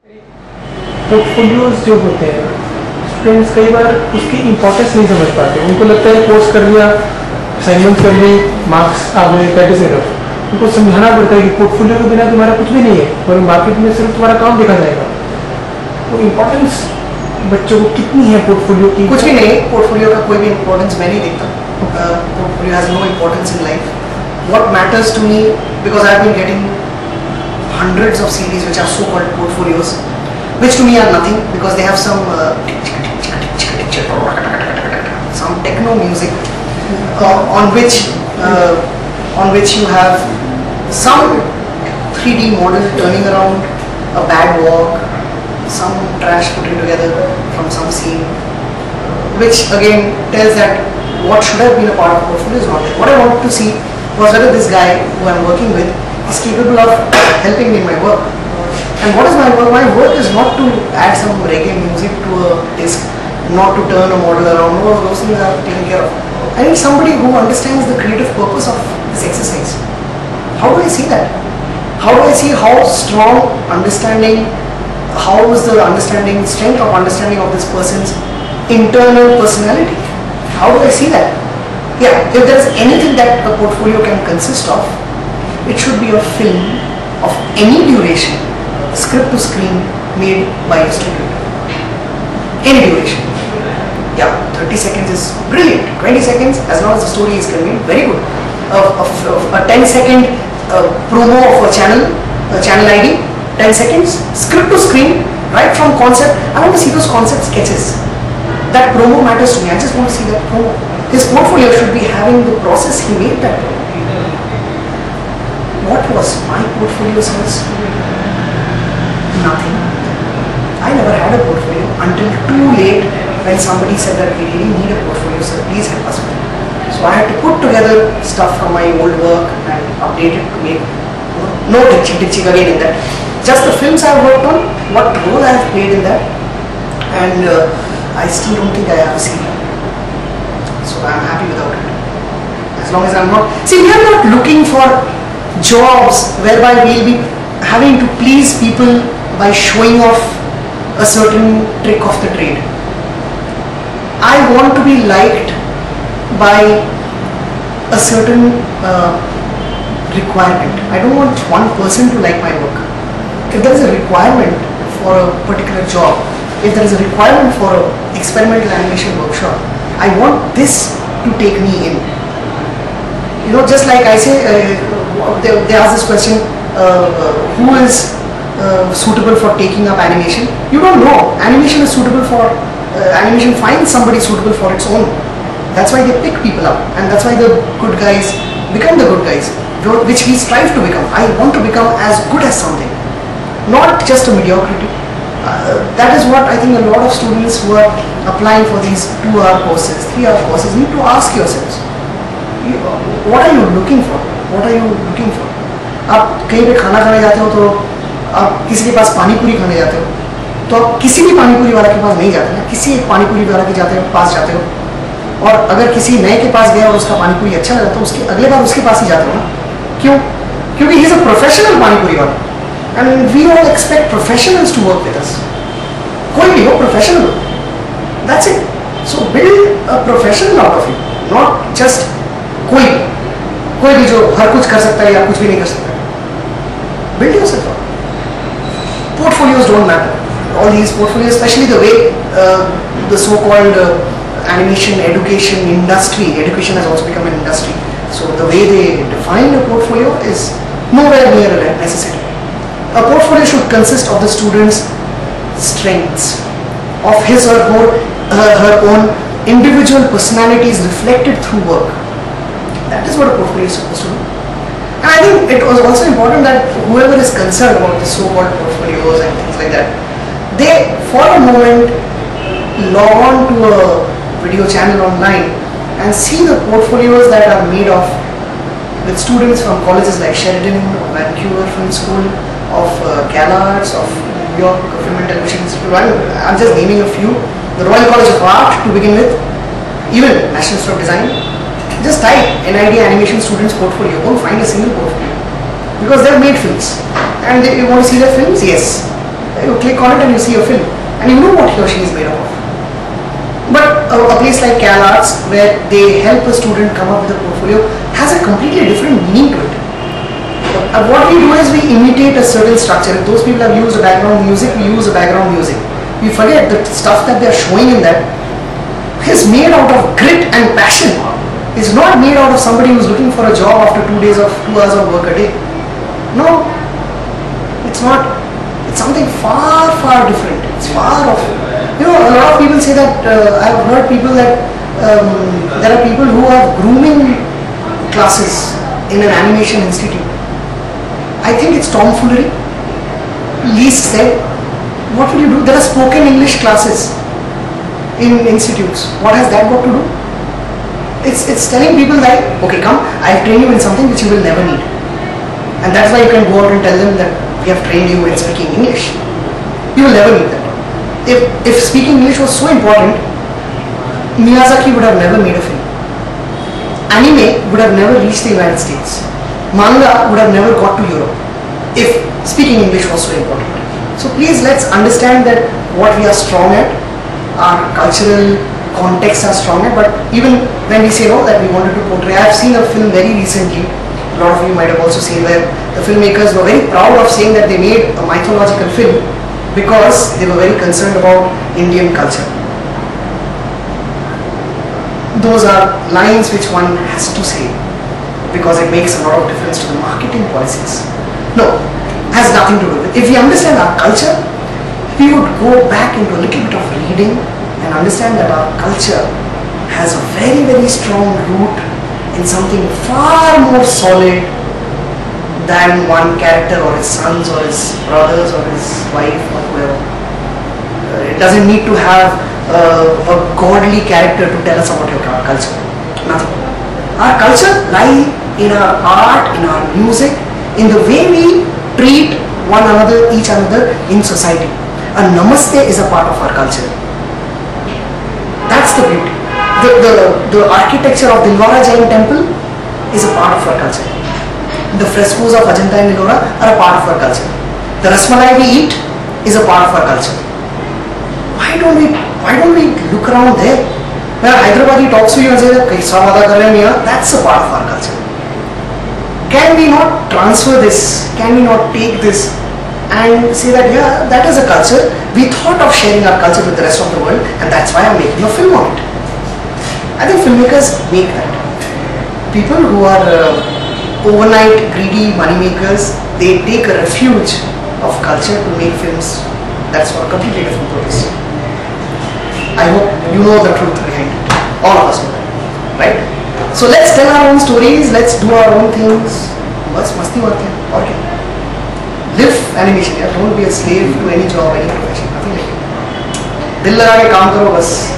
Portfolios जो होते हैं स्टूडेंट्स कई बार उसकी इम्पोर्टेंस नहीं समझ पाते। उनको लगता है कोर्स कर लिया, असाइनमेंट कर ली, मार्क्स आ गए, दैट इज इनफ। उनको समझाना पड़ता है कि पोर्टफोलियो के बिना तुम्हारा कुछ भी नहीं है और मार्केट में सिर्फ तुम्हारा काम देखा जाएगा। तो इम्पोर्टेंस बच्चों को कितनी है पोर्टफोलियो की? कुछ भी नहीं, पोर्टफोलियो का कोई भी इम्पोर्टेंस मैं नहीं देखता। Portfolio has no importance in life. What matters to me, because I've been getting hundreds of CVs which are so-called portfolios, which to me are nothing because they have some techno music on which you have some 3D model turning around a bad walk, some trash put together from some scene, which again tells that what should have been a part of portfolio is not there. What I wanted to see was whether this guy who I'm working with is capable of helping me in my work. And what is my work? My work is not to add some reggae music to a disc, not to turn a model around. No, those things are taken care of. I need somebody who understands the creative purpose of this exercise. How do I see that? How do I see how strong understanding, how is the understanding, strength of understanding of this person's internal personality? How do I see that? Yeah, if there is anything that a portfolio can consist of, it should be a film of any duration, script to screen, made by a student. Any duration. Yeah, 30 seconds is brilliant. 20 seconds, as long as the story is conveyed, very good. A 10-second promo of a channel ID, 10 seconds, script to screen, right from concept. I want to see those concept sketches. That promo matters to me. I just want to see that promo. His portfolio should be having the process he made that. What was my portfolio sense? Nothing. I never had a portfolio until too late when somebody said that we really need a portfolio, sir, please help us with it. So I had to put together stuff from my old work and update it to make no ditching again in that. Just the films I have worked on, what role I have played in that, and I still don't think I have a CV. So I am happy without it. As long as I am not... See, we are not looking for jobs whereby we will be having to please people by showing off a certain trick of the trade. I want to be liked by a certain requirement. I don't want one person to like my work. If there is a requirement for a particular job, if there is a requirement for an experimental animation workshop, I want this to take me in. You know, just like I say, they ask this question, who is suitable for taking up animation? You don't know. Animation is suitable for, animation finds somebody suitable for its own. That's why they pick people up, and that's why the good guys become the good guys, which we strive to become. I want to become as good as something, not just a mediocrity. That is what I think a lot of students who are applying for these 2-hour courses, 3-hour courses need to ask yourselves, what are you looking for? What are you looking for? आप कहीं पे खाना खाने जाते हो तो आप किसी के पास पानी पूरी खाने जाते हो तो आप किसी भी पानी पूरी वाला के पास नहीं जाते ना, किसी एक पानी पूरी वाला के पास जाते हो, और अगर किसी नए के पास गया और उसका पानी पूरी अच्छा लगा तो उसके अगले बार उसके पास ही जाते हो ना। क्यों? क्योंकि ही इज अ प्रोफेशनल पानी पूरी वाला, and we all expect professionals to work with us. कोई भी हो, professional हो, that's it. So build a professional out of you, not just कोई भी जो हर कुछ कर सकता है या कुछ भी नहीं कर सकता है. Build yourself up. Portfolios don't matter. All these portfolios, especially the way the so-called animation education industry, education has also become an industry. So the way they define a portfolio is nowhere near a necessity. A portfolio should consist of the student's strengths, of his or her own individual personalities reflected through work. That is what a portfolio is supposed to do. And I think it was also important that whoever is concerned about the so-called portfolios and things like that, they for a moment log on to a video channel online and see the portfolios that are made of with students from colleges like Sheridan, Vancouver Film School, of CalArts, of New York Film and Television Institute. I'm just naming a few. The Royal College of Art to begin with, even National Institute of Design. Just type NID animation students portfolio, won't find a single portfolio because they've made films and you want to see their films. Yes, You click on it and you see a film, and you know what he or she is made up of. But a place like CalArts, where they help a student come up with a portfolio, has a completely different meaning to it. What we do is we imitate a certain structure. If those people have used a background music, we use a background music. We forget the stuff that they are showing in that is made out of grit and passion. It's not made out of somebody who's looking for a job after 2 hours of work a day. No, it's not. It's something far, far different. It's far off. You know, a lot of people say that, I've heard people that there are people who have grooming classes in an animation institute. I think it's tomfoolery. Least said. What will you do? There are spoken English classes in institutes. What has that got to do? It's telling people like, okay, come, I've trained you in something which you will never need. And that's why you can go out and tell them that we have trained you in speaking English. You will never need that. If speaking English was so important, Miyazaki would have never made a film. Anime would have never reached the United States. Manga would have never got to Europe if speaking English was so important. So please, let's understand that what we are strong at, our cultural contexts are strong at, but even when we say no, that we wanted to portray, I have seen a film very recently, a lot of you might have also seen, where the filmmakers were very proud of saying that they made a mythological film because they were very concerned about Indian culture. Those are lines which one has to say because it makes a lot of difference to the marketing policies. No, has nothing to do with it. If we understand our culture, we would go back into a little bit of reading and understand that our culture has a very, very strong root in something far more solid than one character or his sons or his brothers or his wife or whoever. It doesn't need to have a godly character to tell us about your culture. Nothing. Our culture lies in our art, in our music, in the way we treat one another, each other in society. A namaste is a part of our culture. That's the beauty. The architecture of the Dilwara Jain temple is a part of our culture. The frescoes of Ajanta and Ellora are a part of our culture. The rasmalai we eat is a part of our culture. Why don't we look around there? When Hyderabadi talks to you and says that that's a part of our culture. Can we not transfer this? Can we not take this and say that, yeah, that is a culture. We thought of sharing our culture with the rest of the world, and that's why I'm making a film on it. I think filmmakers make that. People who are overnight greedy money makers, they take a refuge of culture to make films. That's for a completely different purpose. I hope you know the truth behind it. All of us know that, right? So let's tell our own stories, let's do our own things. Bas masti hota hai, aur kya? Live animation, yeah? Don't be a slave to any job, any profession, nothing like it. Dil laga ke kaam karo bas.